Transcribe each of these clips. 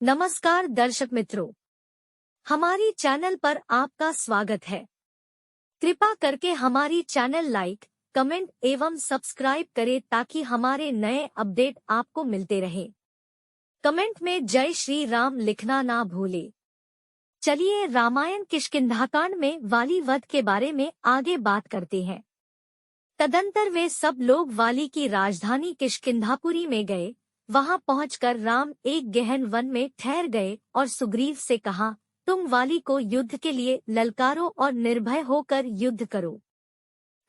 नमस्कार दर्शक मित्रों, हमारी चैनल पर आपका स्वागत है। कृपा करके हमारी चैनल लाइक, कमेंट एवं सब्सक्राइब करें ताकि हमारे नए अपडेट आपको मिलते रहे। कमेंट में जय श्री राम लिखना ना भूले। चलिए रामायण किष्किंधाकांड में वाली वध के बारे में आगे बात करते हैं। तदंतर वे सब लोग वाली की राजधानी किष्किंधापुरी में गए। वहां पहुंचकर राम एक गहन वन में ठहर गए और सुग्रीव से कहा, तुम वाली को युद्ध के लिए ललकारो और निर्भय होकर युद्ध करो।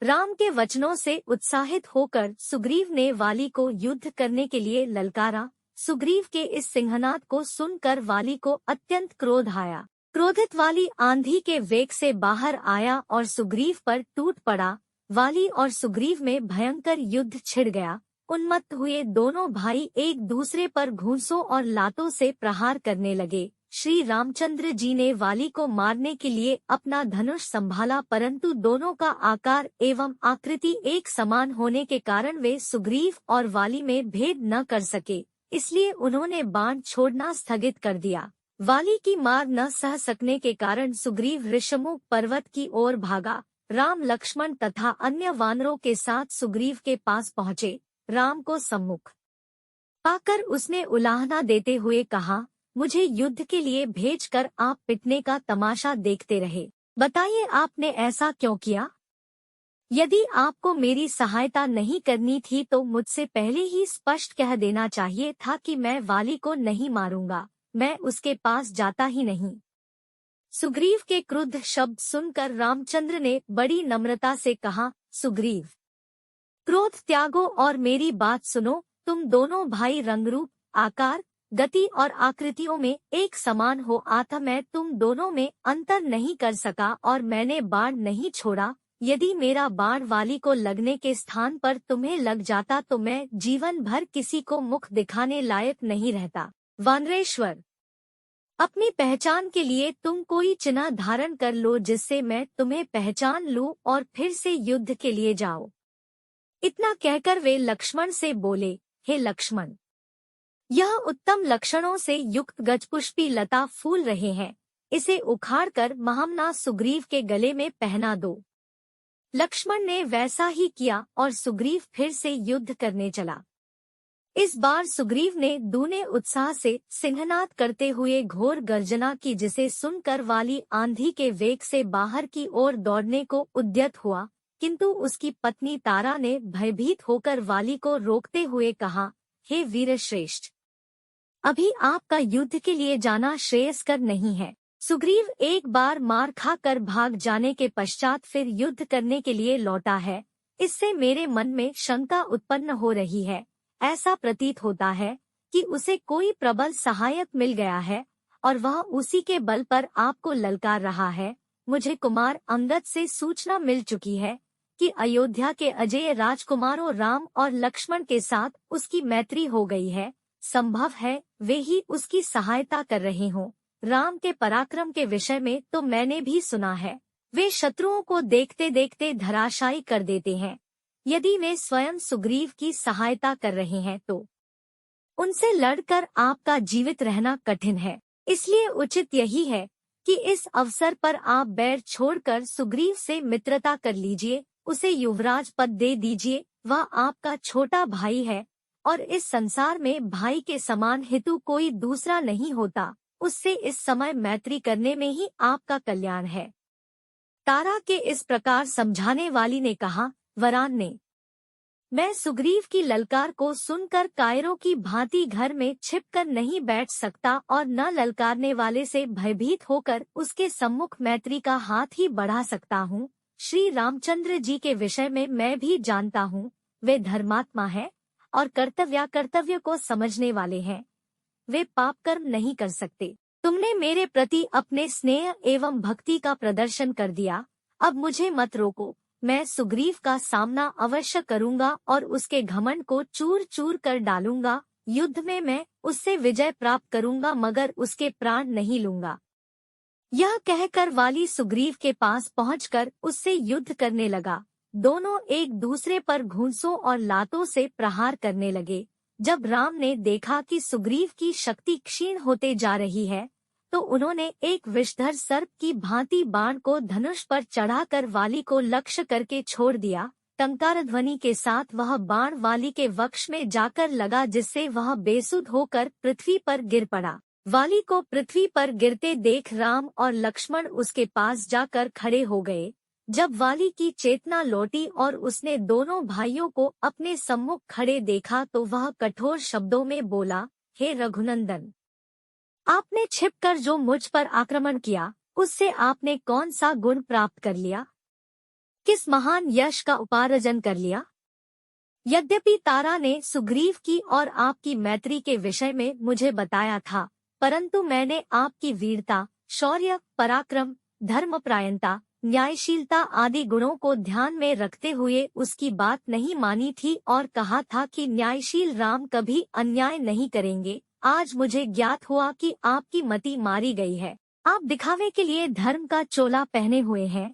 राम के वचनों से उत्साहित होकर सुग्रीव ने वाली को युद्ध करने के लिए ललकारा। सुग्रीव के इस सिंहनाद को सुनकर वाली को अत्यंत क्रोध आया। क्रोधित वाली आंधी के वेग से बाहर आया और सुग्रीव पर टूट पड़ा। वाली और सुग्रीव में भयंकर युद्ध छिड़ गया। उन्मत्त हुए दोनों भाई एक दूसरे पर घूंसों और लातों से प्रहार करने लगे। श्री रामचंद्र जी ने वाली को मारने के लिए अपना धनुष संभाला, परंतु दोनों का आकार एवं आकृति एक समान होने के कारण वे सुग्रीव और वाली में भेद न कर सके, इसलिए उन्होंने बाण छोड़ना स्थगित कर दिया। वाली की मार न सह सकने के कारण सुग्रीव ऋषमुख पर्वत की ओर भागा। राम लक्ष्मण तथा अन्य वानरों के साथ सुग्रीव के पास पहुँचे। राम को सम्मुख पाकर उसने उलाहना देते हुए कहा, मुझे युद्ध के लिए भेजकर आप पिटने का तमाशा देखते रहे। बताइए आपने ऐसा क्यों किया? यदि आपको मेरी सहायता नहीं करनी थी तो मुझसे पहले ही स्पष्ट कह देना चाहिए था कि मैं वाली को नहीं मारूंगा, मैं उसके पास जाता ही नहीं। सुग्रीव के क्रुद्ध शब्द सुनकर रामचंद्र ने बड़ी नम्रता से कहा, सुग्रीव, क्रोध त्यागो और मेरी बात सुनो। तुम दोनों भाई रंगरूप, आकार, गति और आकृतियों में एक समान हो, अतः मैं तुम दोनों में अंतर नहीं कर सका और मैंने बाण नहीं छोड़ा। यदि मेरा बाण वाली को लगने के स्थान पर तुम्हें लग जाता तो मैं जीवन भर किसी को मुख दिखाने लायक नहीं रहता। वानरेश्वर, अपनी पहचान के लिए तुम कोई चिन्ह धारण कर लो जिससे मैं तुम्हें पहचान लूं और फिर से युद्ध के लिए जाओ। इतना कहकर वे लक्ष्मण से बोले, हे लक्ष्मण, यह उत्तम लक्षणों से युक्त गजपुष्पी लता फूल रहे हैं, इसे उखाड़कर महामना सुग्रीव के गले में पहना दो। लक्ष्मण ने वैसा ही किया और सुग्रीव फिर से युद्ध करने चला। इस बार सुग्रीव ने दूने उत्साह से सिंहनाद करते हुए घोर गर्जना की, जिसे सुनकर वाली आंधी के वेग से बाहर की ओर दौड़ने को उद्यत हुआ, किंतु उसकी पत्नी तारा ने भयभीत होकर वाली को रोकते हुए कहा, हे वीरश्रेष्ठ, अभी आपका युद्ध के लिए जाना श्रेयस्कर नहीं है। सुग्रीव एक बार मार खाकर भाग जाने के पश्चात फिर युद्ध करने के लिए लौटा है। इससे मेरे मन में शंका उत्पन्न हो रही है। ऐसा प्रतीत होता है कि उसे कोई प्रबल सहायक मिल गया है और वह उसी के बल पर आपको ललकार रहा है। मुझे कुमार अंगद से सूचना मिल चुकी है कि अयोध्या के अजेय राजकुमारों राम और लक्ष्मण के साथ उसकी मैत्री हो गई है। संभव है वे ही उसकी सहायता कर रहे हों। राम के पराक्रम के विषय में तो मैंने भी सुना है, वे शत्रुओं को देखते देखते धराशायी कर देते हैं। यदि वे स्वयं सुग्रीव की सहायता कर रहे हैं तो उनसे लड़कर आपका जीवित रहना कठिन है। इसलिए उचित यही है कि इस अवसर पर आप बैर छोड़कर सुग्रीव से मित्रता कर लीजिए, उसे युवराज पद दे दीजिए। वह आपका छोटा भाई है और इस संसार में भाई के समान हितु कोई दूसरा नहीं होता। उससे इस समय मैत्री करने में ही आपका कल्याण है। तारा के इस प्रकार समझाने वाली ने कहा, वरान ने, मैं सुग्रीव की ललकार को सुनकर कायरों की भांति घर में छिपकर नहीं बैठ सकता और न ललकारने वाले से भयभीत होकर उसके सम्मुख मैत्री का हाथ ही बढ़ा सकता हूँ। श्री रामचंद्र जी के विषय में मैं भी जानता हूँ, वे धर्मात्मा है और कर्तव्य को समझने वाले हैं। वे पाप कर्म नहीं कर सकते। तुमने मेरे प्रति अपने स्नेह एवं भक्ति का प्रदर्शन कर दिया, अब मुझे मत रोको। मैं सुग्रीव का सामना अवश्य करूंगा और उसके घमंड को चूर चूर कर डालूंगा। युद्ध में मैं उससे विजय प्राप्त करूंगा मगर उसके प्राण नहीं लूंगा। यह कहकर वाली सुग्रीव के पास पहुंचकर उससे युद्ध करने लगा। दोनों एक दूसरे पर घूंसों और लातों से प्रहार करने लगे। जब राम ने देखा कि सुग्रीव की शक्ति क्षीण होते जा रही है, तो उन्होंने एक विषधर सर्प की भांति बाण को धनुष पर चढ़ाकर वाली को लक्ष्य करके छोड़ दिया। टंकार ध्वनि के साथ वह बाण वाली के वक्ष में जाकर लगा, जिससे वह बेसुध होकर पृथ्वी पर गिर पड़ा। वाली को पृथ्वी पर गिरते देख राम और लक्ष्मण उसके पास जाकर खड़े हो गए। जब वाली की चेतना लौटी और उसने दोनों भाइयों को अपने सम्मुख खड़े देखा, तो वह कठोर शब्दों में बोला, हे रघुनंदन, आपने छिपकर जो मुझ पर आक्रमण किया, उससे आपने कौन सा गुण प्राप्त कर लिया? किस महान यश का उपार्जन कर लिया? यद्यपि तारा ने सुग्रीव की और आपकी मैत्री के विषय में मुझे बताया था, परंतु मैंने आपकी वीरता, शौर्य, पराक्रम, धर्मपरायणता, न्यायशीलता आदि गुणों को ध्यान में रखते हुए उसकी बात नहीं मानी थी और कहा था कि न्यायशील राम कभी अन्याय नहीं करेंगे। आज मुझे ज्ञात हुआ कि आपकी मति मारी गई है। आप दिखावे के लिए धर्म का चोला पहने हुए हैं,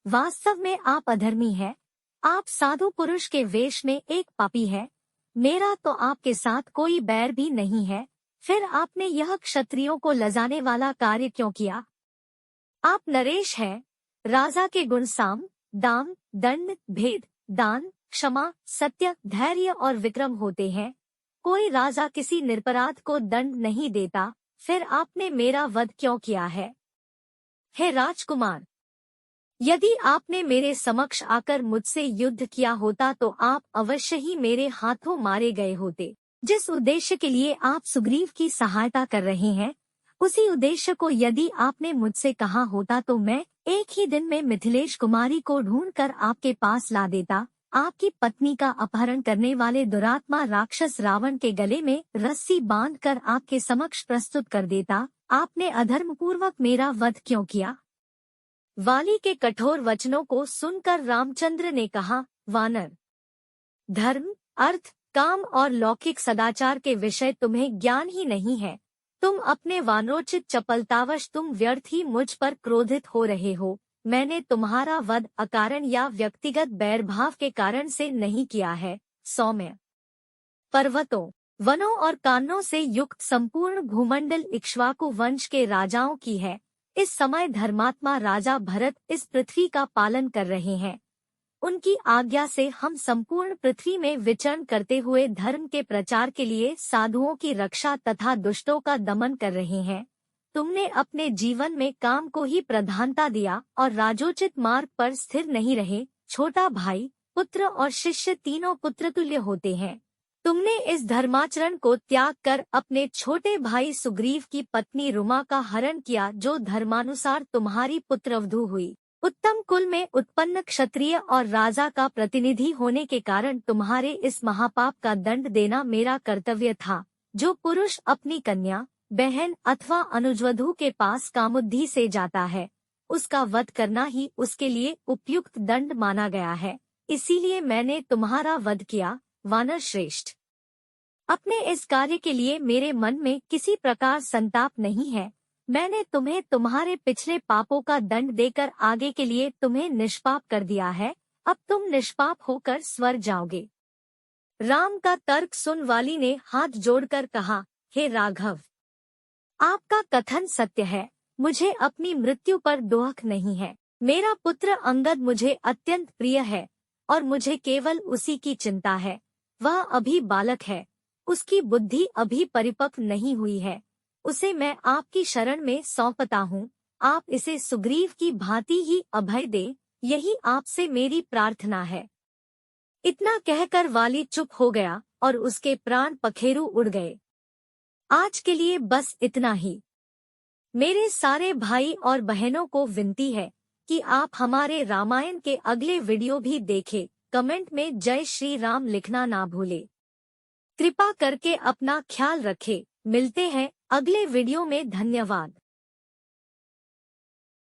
वास्तव में आप अधर्मी हैं। आप साधु पुरुष के वेश में एक पापी है। मेरा तो आपके साथ कोई बैर भी नहीं है, फिर आपने यह क्षत्रियों को लजाने वाला कार्य क्यों किया? आप नरेश हैं। राजा के गुण साम, दाम, दंड, भेद, दान, क्षमा, सत्य, धैर्य और विक्रम होते हैं। कोई राजा किसी निरपराध को दंड नहीं देता, फिर आपने मेरा वध क्यों किया है? हे राजकुमार, यदि आपने मेरे समक्ष आकर मुझसे युद्ध किया होता तो आप अवश्य ही मेरे हाथों मारे गए होते। जिस उद्देश्य के लिए आप सुग्रीव की सहायता कर रहे हैं, उसी उद्देश्य को यदि आपने मुझसे कहा होता तो मैं एक ही दिन में मिथिलेश कुमारी को ढूंढकर आपके पास ला देता, आपकी पत्नी का अपहरण करने वाले दुरात्मा राक्षस रावण के गले में रस्सी बांधकर आपके समक्ष प्रस्तुत कर देता। आपने अधर्मपूर्वक मेरा वध क्यों किया? वाली के कठोर वचनों को सुनकर रामचंद्र ने कहा, वानर, धर्म, अर्थ, काम और लौकिक सदाचार के विषय तुम्हें ज्ञान ही नहीं है। तुम अपने वानरोचित चपलतावश तुम व्यर्थ ही मुझ पर क्रोधित हो रहे हो। मैंने तुम्हारा वध अकारण या व्यक्तिगत बैरभाव के कारण से नहीं किया है। सौम्य पर्वतों, वनों और कानों से युक्त संपूर्ण भूमंडल इक्ष्वाकु वंश के राजाओं की है। इस समय धर्मात्मा राजा भरत इस पृथ्वी का पालन कर रहे हैं। उनकी आज्ञा से हम संपूर्ण पृथ्वी में विचरण करते हुए धर्म के प्रचार के लिए साधुओं की रक्षा तथा दुष्टों का दमन कर रहे हैं। तुमने अपने जीवन में काम को ही प्रधानता दिया और राजोचित मार्ग पर स्थिर नहीं रहे। छोटा भाई, पुत्र और शिष्य तीनों पुत्रतुल्य होते हैं। तुमने इस धर्माचरण को त्याग कर अपने छोटे भाई सुग्रीव की पत्नी रुमा का हरण किया, जो धर्मानुसार तुम्हारी पुत्रवधू हुई। उत्तम कुल में उत्पन्न क्षत्रिय और राजा का प्रतिनिधि होने के कारण तुम्हारे इस महापाप का दंड देना मेरा कर्तव्य था। जो पुरुष अपनी कन्या, बहन अथवा अनुजवधू के पास कामुद्धि से जाता है, उसका वध करना ही उसके लिए उपयुक्त दंड माना गया है। इसीलिए मैंने तुम्हारा वध किया। वानर श्रेष्ठ, अपने इस कार्य के लिए मेरे मन में किसी प्रकार संताप नहीं है। मैंने तुम्हें तुम्हारे पिछले पापों का दंड देकर आगे के लिए तुम्हें निष्पाप कर दिया है। अब तुम निष्पाप होकर स्वर्ग जाओगे। राम का तर्क सुन वाली ने हाथ जोड़कर कहा, हे राघव, आपका कथन सत्य है। मुझे अपनी मृत्यु पर दुख नहीं है। मेरा पुत्र अंगद मुझे अत्यंत प्रिय है और मुझे केवल उसी की चिंता है। वह अभी बालक है, उसकी बुद्धि अभी परिपक्व नहीं हुई है। उसे मैं आपकी शरण में सौंपता हूँ। आप इसे सुग्रीव की भांति ही अभय दे, यही आपसे मेरी प्रार्थना है। इतना कहकर वाली चुप हो गया और उसके प्राण पखेरु उड़ गए। आज के लिए बस इतना ही। मेरे सारे भाई और बहनों को विनती है कि आप हमारे रामायण के अगले वीडियो भी देखें। कमेंट में जय श्री राम लिखना ना भूले। कृपा करके अपना ख्याल रखें। मिलते हैं अगले वीडियो में। धन्यवाद।